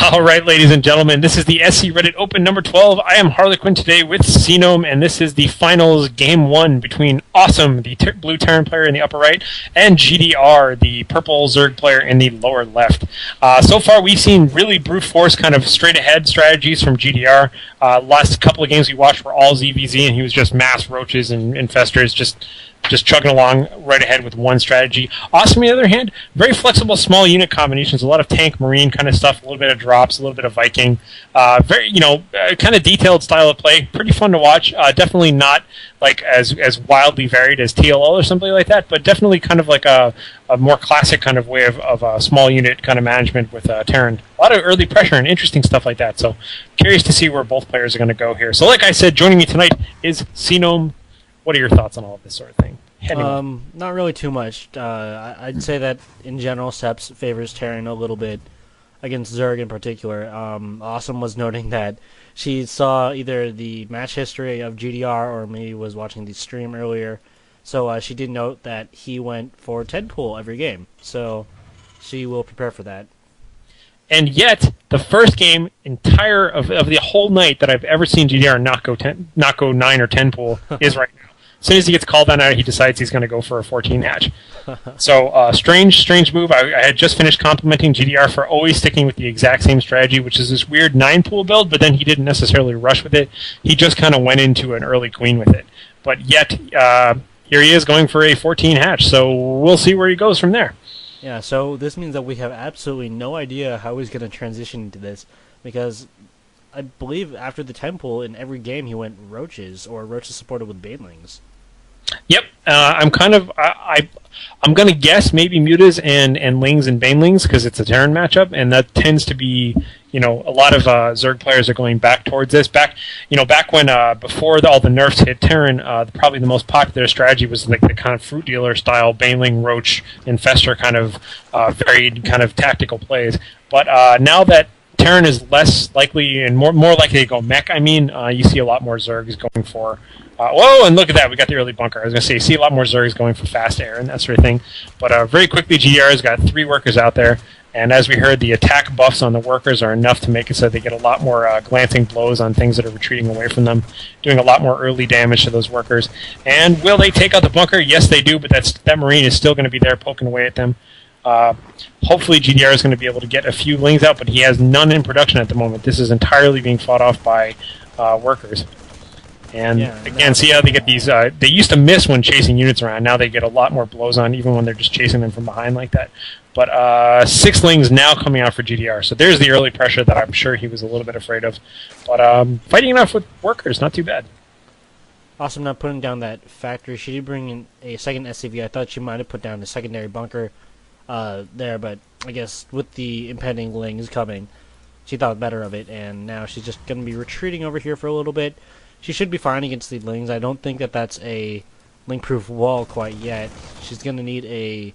All right, ladies and gentlemen, this is the SC Reddit Open number 12. I am Harlequin today with Xenome, and this is the finals game 1 between Awesome, the blue Terran player in the upper right, and GdR, the purple Zerg player in the lower left. So far, we've seen really brute force kind of straight-ahead strategies from GdR. Last couple of games we watched were all ZVZ, and he was just mass roaches and infestors, just chugging along right ahead with one strategy. Awesome, on the other hand, very flexible small unit combinations, a lot of tank, marine kind of stuff, a little bit of drops, a little bit of Viking. Very, kind of detailed style of play. Pretty fun to watch. Definitely not like as wildly varied as TLL or something like that, but definitely kind of like a more classic kind of way of small unit kind of management with Terran. A lot of early pressure and interesting stuff like that. So curious to see where both players are going to go here. So like I said, joining me tonight is Xenome. What are your thoughts on all of this sort of thing? Not really too much. I'd say that in general, Seps favors Terran a little bit against Zerg in particular. Awesome was noting that she saw either the match history of GdR or maybe was watching the stream earlier. So she did note that he went for 10 pool every game. So she will prepare for that. And yet, the first game of the whole night that I've ever seen GdR not go 9 or 10 pool is right now. As soon as he gets called on out, he decides he's going to go for a 14 hatch. So, strange move. I had just finished complimenting GdR for always sticking with the exact same strategy, which is this weird 9-pool build, but then he didn't necessarily rush with it. He just kind of went into an early queen with it. But yet, here he is going for a 14 hatch, so we'll see where he goes from there. Yeah, so this means that we have absolutely no idea how he's going to transition into this, because I believe after the 10 pool, in every game he went roaches, or roaches supported with banelings. Yep, I'm going to guess maybe mutas and lings and banelings because it's a Terran matchup, and that tends to be, a lot of Zerg players are going back towards this. Back when before all the nerfs hit Terran, probably the most popular strategy was like the kind of fruit dealer style baneling, roach, infestor kind of varied kind of tactical plays. But now that Terran is less likely and more likely to go mech, you see a lot more Zergs going for. Whoa, and look at that, we got the early bunker. I was going to say, you see a lot more Zergs going for fast air and that sort of thing. But very quickly, GdR has got 3 workers out there. And as we heard, the attack buffs on the workers are enough to make it so they get a lot more glancing blows on things that are retreating away from them, doing a lot more early damage to those workers. And will they take out the bunker? Yes, they do, but that marine is still going to be there poking away at them. Hopefully GdR is going to be able to get a few lings out, but he has none in production at the moment. This is entirely being fought off by workers. And again, see how they get these... they used to miss when chasing units around. Now they get a lot more blows on, even when they're just chasing them from behind like that. But 6 lings now coming out for GdR. So there's the early pressure that I'm sure he was a little bit afraid of. But fighting enough with workers, not too bad. Awesome not putting down that factory. She did bring in a second SCV. I thought she might have put down a secondary bunker there, but I guess with the impending lings coming, she thought better of it, and now she's just going to be retreating over here for a little bit. She should be fine against the lings. I don't think that that's a link-proof wall quite yet. She's going to need a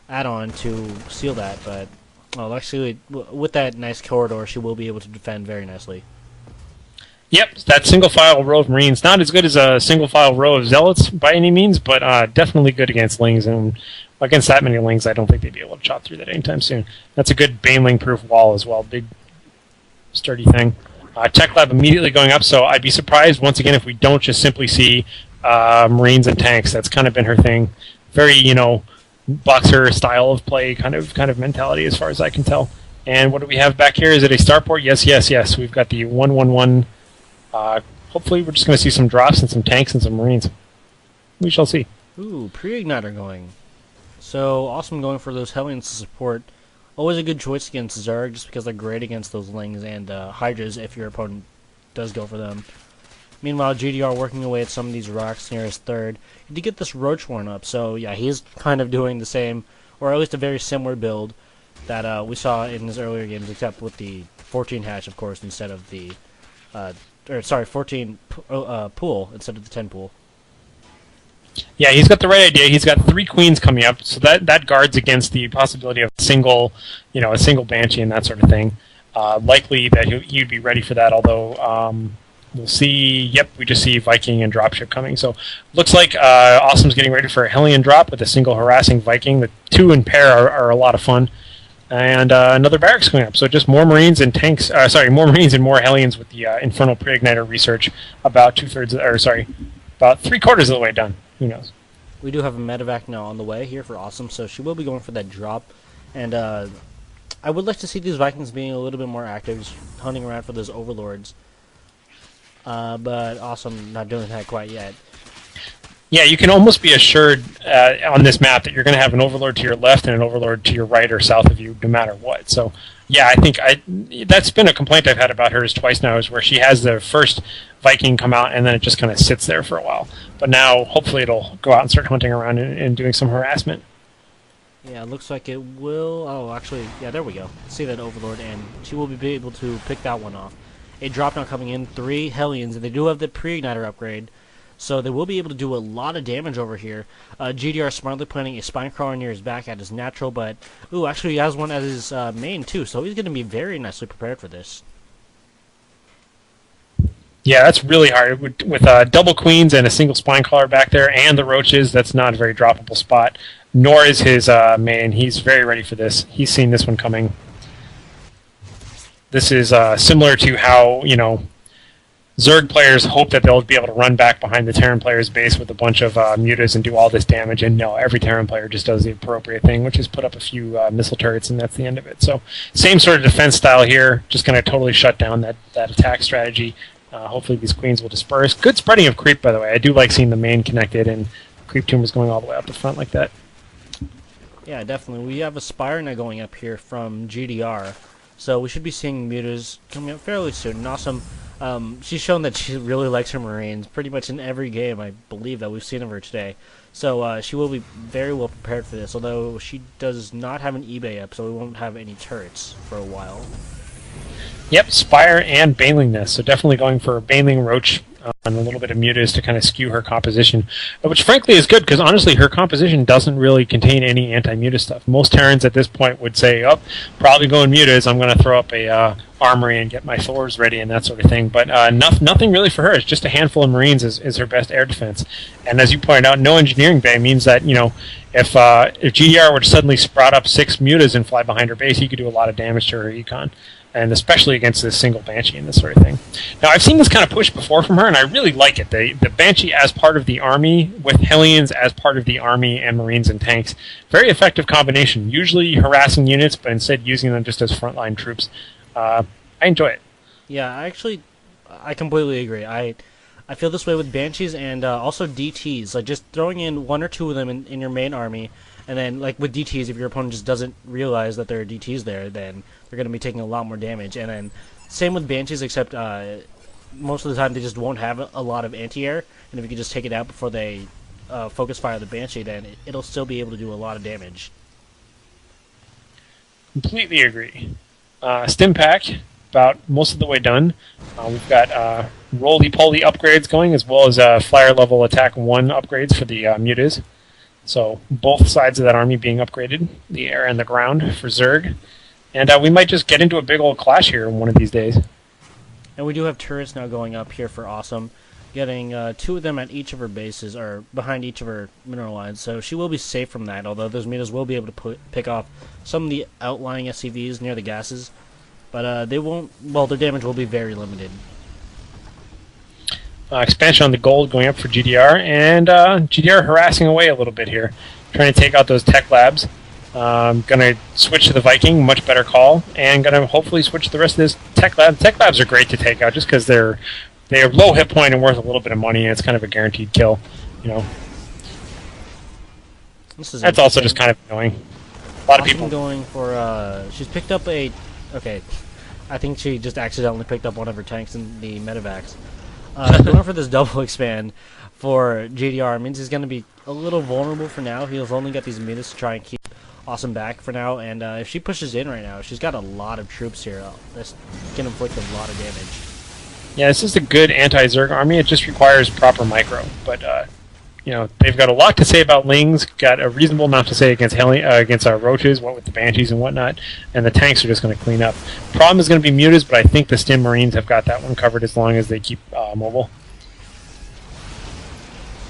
add-on to seal that, but actually, with that nice corridor, she will be able to defend very nicely. Yep, that single-file row of Marines. Not as good as a single-file row of Zealots by any means, but definitely good against lings, and against that many lings, I don't think they'd be able to chop through that anytime soon. That's a good baneling-proof wall as well. Big, sturdy thing. Tech Lab immediately going up, so I'd be surprised, once again, if we don't just simply see Marines and tanks. That's kind of been her thing. Very, boxer style of play kind of mentality as far as I can tell. And what do we have back here? Is it a starport? Yes. We've got the 1-1-1. Hopefully we're just going to see some drops and some tanks and some Marines. We shall see. Ooh, pre-igniter going. So, Awesome going for those Hellions to support. Always a good choice against Zerg, just because they're great against those Lings and Hydras if your opponent does go for them. Meanwhile, GdR working away at some of these rocks near his third. He did get this Roach Warren up, so yeah, he's kind of doing the same, or at least a very similar build that we saw in his earlier games, except with the 14 hatch, of course, instead of the... 14 pool instead of the 10 pool. Yeah, he's got the right idea. He's got 3 queens coming up, so that guards against the possibility of a single Banshee and that sort of thing. Likely that he'd be ready for that, although we'll see. Yep, we just see Viking and Dropship coming. So looks like Awesome's getting ready for a Hellion drop with a single harassing Viking. The 2 in pair are a lot of fun. and another barracks going up. So just more Marines and tanks. More Marines and more Hellions with the Infernal Pre-Igniter research. About about 3/4 of the way done. Who knows? We do have a medevac now on the way here for Awesome, so she will be going for that drop. And I would like to see these Vikings being a little bit more active, just hunting around for those overlords. But Awesome not doing that quite yet. Yeah, you can almost be assured on this map that you're going to have an overlord to your left and an overlord to your right or south of you, no matter what. So, yeah, I think that's been a complaint I've had about her is twice now, is where she has the first Viking come out and then it just kind of sits there for a while. But now, hopefully, it'll go out and start hunting around and doing some harassment. Yeah, it looks like it will. Oh, actually, yeah, there we go. See that overlord, and she will be able to pick that one off. A drop now coming in, 3 Hellions, and they do have the pre-igniter upgrade. So they will be able to do a lot of damage over here. GdR smartly planting a spine crawler near his back at his natural, but ooh, actually he has one as his main too, so he's going to be very nicely prepared for this. Yeah, that's really hard. With double queens and a single spine crawler back there and the roaches, that's not a very droppable spot. Nor is his main. He's very ready for this. He's seen this one coming. This is similar to how, Zerg players hope that they'll be able to run back behind the Terran player's base with a bunch of mutas and do all this damage, and no, every Terran player just does the appropriate thing, which is put up a few missile turrets, and that's the end of it. So, same sort of defense style here, just going to totally shut down that attack strategy. Hopefully these queens will disperse. Good spreading of creep, by the way. I do like seeing the main connected, and creep tumors going all the way up the front like that. Yeah, definitely. We have a Spire now going up here from GdR, so we should be seeing mutas coming up fairly soon. And Awesome. She's shown that she really likes her Marines pretty much in every game, I believe, that we've seen of her today. So she will be very well prepared for this, although she does not have an eBay up, so we won't have any turrets for a while. Yep, Spire and Baneling Nest, so definitely going for Baneling Roach and a little bit of mutas to kind of skew her composition, which frankly is good, because honestly her composition doesn't really contain any anti-muta stuff. Most Terrans at this point would say, oh, probably going mutas, I'm going to throw up a armory and get my Thors ready and that sort of thing, but nothing really for her. It's just a handful of Marines is her best air defense. And as you pointed out, no engineering bay means that, if GdR were to suddenly sprout up 6 mutas and fly behind her base, he could do a lot of damage to her econ. And especially against this single Banshee and this sort of thing. Now, I've seen this kind of push before from her, and I really like it. The Banshee as part of the army, with Hellions as part of the army, and Marines and tanks. Very effective combination. Usually harassing units, but instead using them just as frontline troops. I enjoy it. Yeah, I completely agree. I feel this way with Banshees and also DTs. Like, just throwing in 1 or 2 of them in your main army, and then, like, with DTs, if your opponent just doesn't realize that there are DTs there, then they're going to be taking a lot more damage. And then, same with Banshees, except most of the time they just won't have a lot of anti-air, and if you can just take it out before they focus fire the Banshee, then it'll still be able to do a lot of damage. Completely agree. Stim pack, about most of the way done. We've got roly-poly upgrades going, as well as flyer level attack 1 upgrades for the mutas. So both sides of that army being upgraded, the air and the ground for Zerg. And we might just get into a big old clash here one of these days. And we do have turrets now going up here for Awesome, getting 2 of them at each of her bases, or behind each of her mineral lines. So she will be safe from that, although those mutas will be able to pick off some of the outlying SCVs near the gases. But they won't, well, their damage will be very limited. Expansion on the gold going up for GdR, and GdR harassing away a little bit here, trying to take out those tech labs. Going to switch to the Viking, much better call, and going to hopefully switch to the rest of this tech lab. Tech labs are great to take out just because they're low hit point and worth a little bit of money, and it's kind of a guaranteed kill. That's also just kind of annoying. A lot of people going for she's picked up a I think she just accidentally picked up one of her tanks in the medevacs. Going for this double expand for GdR means he's going to be a little vulnerable for now. He'll only get these mutas to try and keep Awesome back for now, and if she pushes in right now, she's got a lot of troops here. This can inflict a lot of damage. Yeah, this is a good anti-Zerg army. It just requires proper micro, but they've got a lot to say about Lings, got a reasonable amount to say against roaches, what with the Banshees and whatnot, and the tanks are just going to clean up. Problem is going to be mutas, but I think the Stim Marines have got that one covered as long as they keep mobile.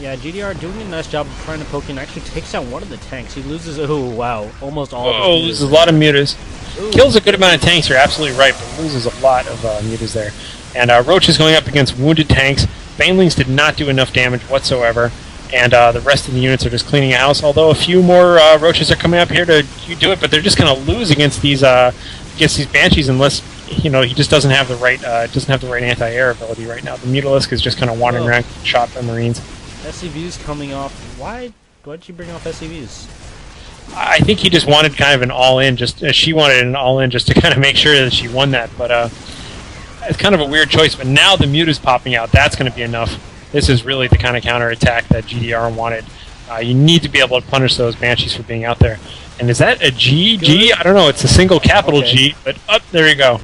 Yeah, GdR doing a nice job of trying to poke in. Actually takes down one of the tanks. He loses, oh wow, almost all of his Oh, mutas. loses a lot of mutas. Ooh. Kills a good amount of tanks, you're absolutely right, but loses a lot of mutas there. And Roach is going up against wounded tanks. Banelings did not do enough damage whatsoever. And the rest of the units are just cleaning house. Although a few more Roaches are coming up here to do it, but they're just going to lose against these Banshees unless he just doesn't have the right anti-air ability right now. The Mutalisk is just kind of wandering around, shot by Marines. SCVs coming off. Why did you bring off SCVs? I think he just wanted kind of an all-in. She wanted an all-in just to kind of make sure that she won that. But it's kind of a weird choice. But now the Mute is popping out. That's going to be enough. This is really the kind of counterattack that GdR wanted. You need to be able to punish those Banshees for being out there. And is that a G? G? I don't know. It's a single capital G. But there you go.